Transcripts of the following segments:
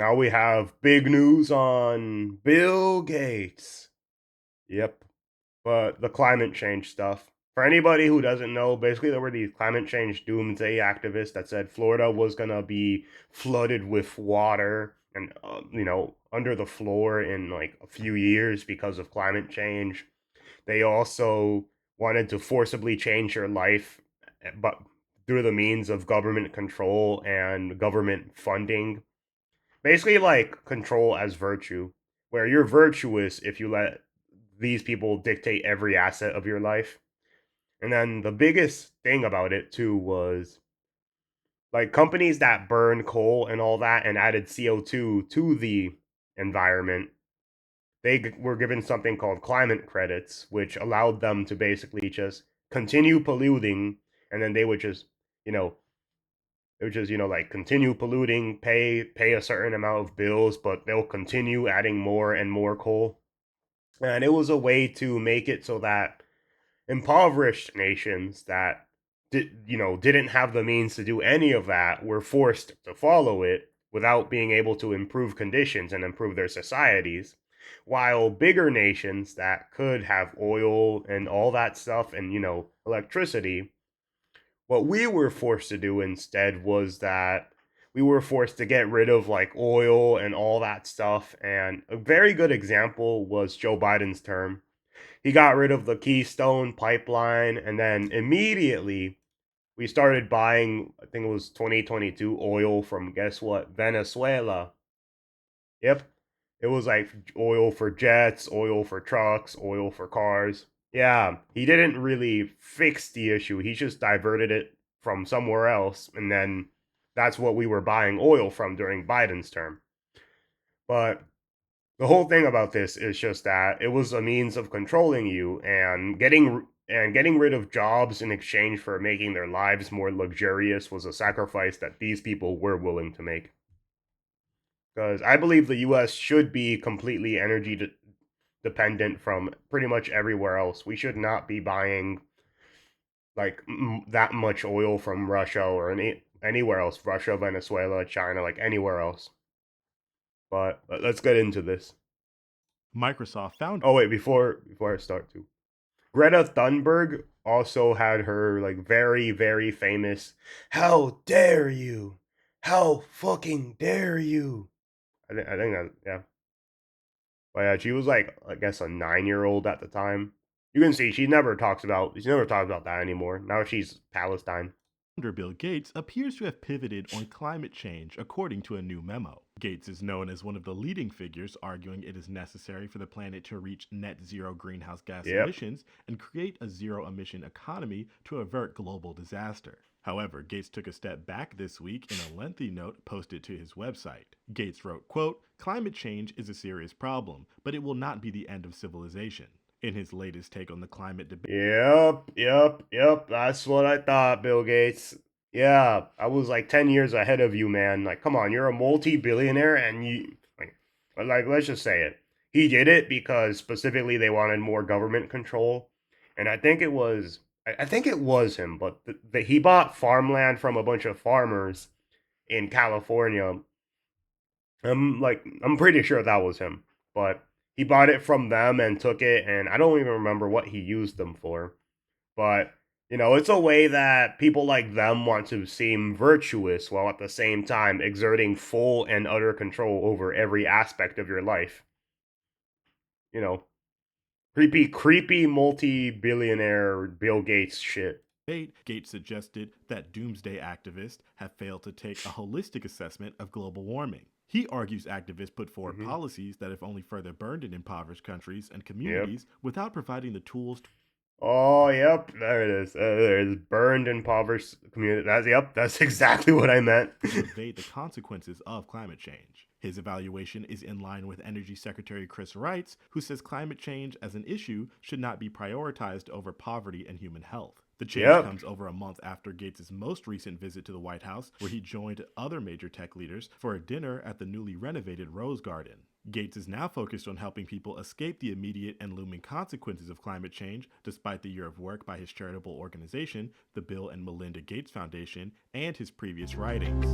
Now we have big news on Bill Gates. Yep, but the climate change stuff. For anybody who doesn't know, basically there were these climate change doomsday activists that said Florida was gonna be flooded with water and under the floor in like a few years because of climate change. They also wanted to forcibly change your life, but through the means of government control and government funding. Basically, like control as virtue, where you're virtuous if you let these people dictate every asset of your life. And then the biggest thing about it too was like companies that burn coal and all that and added CO2 to the environment, they were given something called climate credits, which allowed them to basically just continue polluting, and then they would just, you know, like continue polluting, pay a certain amount of bills, but they'll continue adding more and more coal. And it was a way to make it so that impoverished nations that didn't have the means to do any of that were forced to follow it without being able to improve conditions and improve their societies, while bigger nations that could have oil and all that stuff and electricity, what we were forced to do instead was that we were forced to get rid of like oil and all that stuff. And a very good example was Joe Biden's term. He got rid of the Keystone pipeline, and then immediately we started buying, I think it was 2022, oil from, guess what, Venezuela. Yep. It was like oil for jets, oil for trucks, oil for cars. Yeah, he didn't really fix the issue. He just diverted it from somewhere else, and then that's what we were buying oil from during Biden's term. But the whole thing about this is just that it was a means of controlling you and getting rid of jobs in exchange for making their lives more luxurious was a sacrifice that these people were willing to make. Because I believe the US should be completely dependent from pretty much everywhere else. We should not be buying like that much oil from Russia or anywhere else, Russia, Venezuela, China, like anywhere else. But let's get into this. Microsoft founder Oh wait, before I start too. Greta Thunberg also had her like very famous "How dare you? How fucking dare you?" I think that, yeah. But yeah, she was like, I guess, a 9-year-old at the time. You can see she never talks about that anymore. Now she's Palestine. Bill Gates appears to have pivoted on climate change, according to a new memo. Gates is known as one of the leading figures arguing it is necessary for the planet to reach net zero greenhouse gas Yep. emissions and create a zero emission economy to avert global disaster. However, Gates took a step back this week in a lengthy note posted to his website. Gates wrote, quote, "Climate change is a serious problem, but it will not be the end of civilization." In his latest take on the climate debate, Yep. That's what I thought, Bill Gates. Yeah, I was like 10 years ahead of you, man. Like, come on, you're a multi-billionaire and like let's just say it. He did it because specifically they wanted more government control. And I think it was him, but he bought farmland from a bunch of farmers in California. I'm pretty sure that was him, but he bought it from them and took it, and I don't even remember what he used them for. But it's a way that people like them want to seem virtuous while at the same time exerting full and utter control over every aspect of your life. You know, creepy multi-billionaire Bill Gates shit. Gates suggested that doomsday activists have failed to take a holistic assessment of global warming. He argues activists put forward Hmm. policies that have only further burdened impoverished countries and Yep. communities without providing the tools Oh, yep. There it is. There it is. Burned, impoverished community. That's exactly what I meant. to evade the consequences of climate change. His evaluation is in line with Energy Secretary Chris Wrights, who says climate change as an issue should not be prioritized over poverty and human health. The change Yep. comes over a month after Gates' most recent visit to the White House, where he joined other major tech leaders for a dinner at the newly renovated Rose Garden. Gates is now focused on helping people escape the immediate and looming consequences of climate change, despite the year of work by his charitable organization, the Bill and Melinda Gates Foundation, and his previous writings.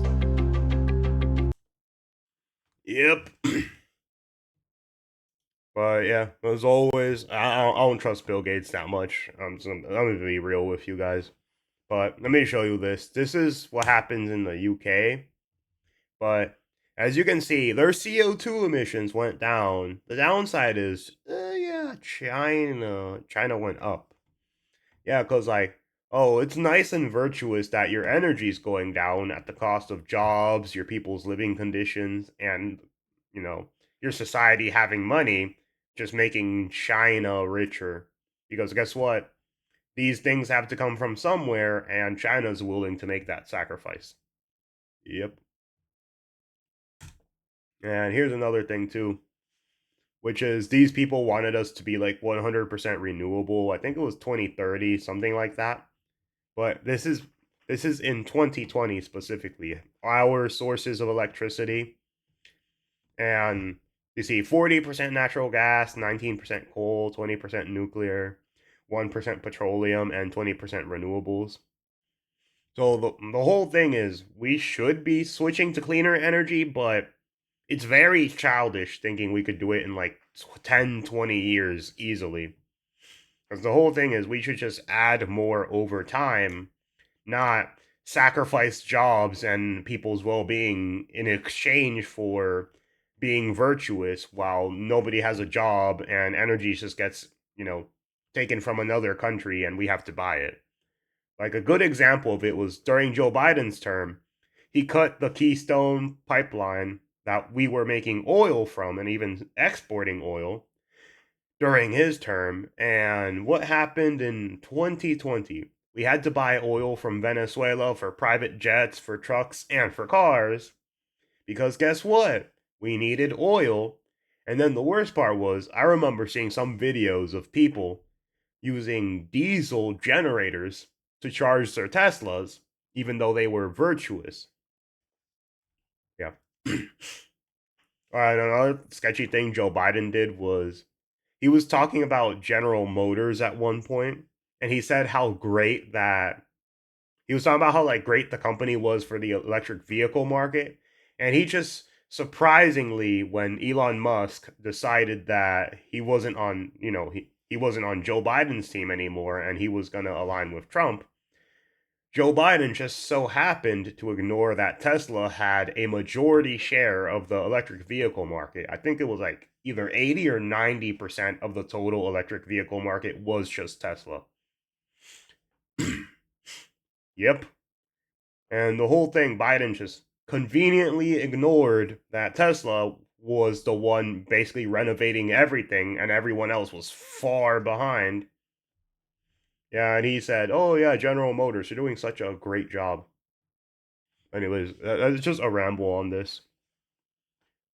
Yep. But yeah, as always, I don't trust Bill Gates that much. I'm gonna be real with you guys. But let me show you this. This is what happens in the UK. But as you can see, their CO2 emissions went down. The downside is, yeah, China went up. Yeah, because like, oh, it's nice and virtuous that your energy's going down at the cost of jobs, your people's living conditions, and, you know, your society having money, just making China richer. Because guess what? These things have to come from somewhere, and China's willing to make that sacrifice. Yep. And here's another thing, too, which is these people wanted us to be like 100% renewable. I think it was 2030, something like that. But this is in 2020 specifically. Our sources of electricity, and you see 40% natural gas, 19% coal, 20% nuclear, 1% petroleum, and 20% renewables. So the whole thing is we should be switching to cleaner energy, but it's very childish thinking we could do it in like 10, 20 years easily. Because the whole thing is we should just add more over time, not sacrifice jobs and people's well-being in exchange for being virtuous while nobody has a job and energy just gets, taken from another country and we have to buy it. Like a good example of it was during Joe Biden's term. He cut the Keystone pipeline that we were making oil from and even exporting oil during his term. And what happened in 2020? We had to buy oil from Venezuela for private jets, for trucks, and for cars. Because guess what? We needed oil. And then the worst part was, I remember seeing some videos of people using diesel generators to charge their Teslas, even though they were virtuous. Yeah. Another sketchy thing Joe Biden did was he was talking about General Motors at one point, and he said how great that he was talking about how like great the company was for the electric vehicle market, and he just surprisingly, when Elon Musk decided that he wasn't on, he wasn't on Joe Biden's team anymore, and he was gonna align with Trump. Joe Biden just so happened to ignore that Tesla had a majority share of the electric vehicle market. I think it was like either 80 or 90% of the total electric vehicle market was just Tesla. Yep. And the whole thing, Biden just conveniently ignored that Tesla was the one basically renovating everything and everyone else was far behind. Yeah, and he said, "Oh yeah, General Motors, you're doing such a great job." Anyways, that's just a ramble on this.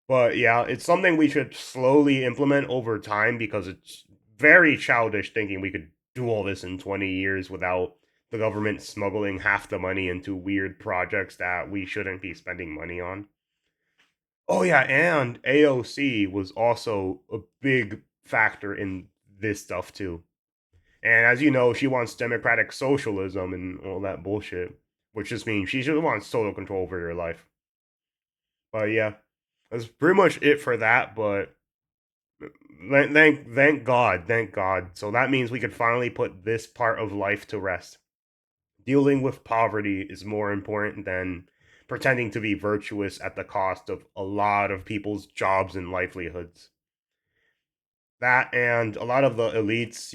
But yeah, it's something we should slowly implement over time because it's very childish thinking we could do all this in 20 years without the government smuggling half the money into weird projects that we shouldn't be spending money on. Oh yeah, and AOC was also a big factor in this stuff too. And as you know, she wants democratic socialism and all that bullshit, which just means she just wants total control over your life. But yeah, that's pretty much it for that. But thank God, thank God. So that means we could finally put this part of life to rest. Dealing with poverty is more important than pretending to be virtuous at the cost of a lot of people's jobs and livelihoods. That and a lot of the elites,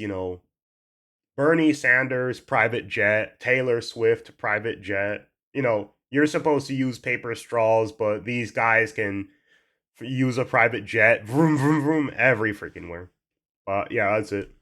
Bernie Sanders, private jet, Taylor Swift, private jet. You're supposed to use paper straws, but these guys can use a private jet, vroom, vroom, vroom, every freaking where. But yeah, that's it.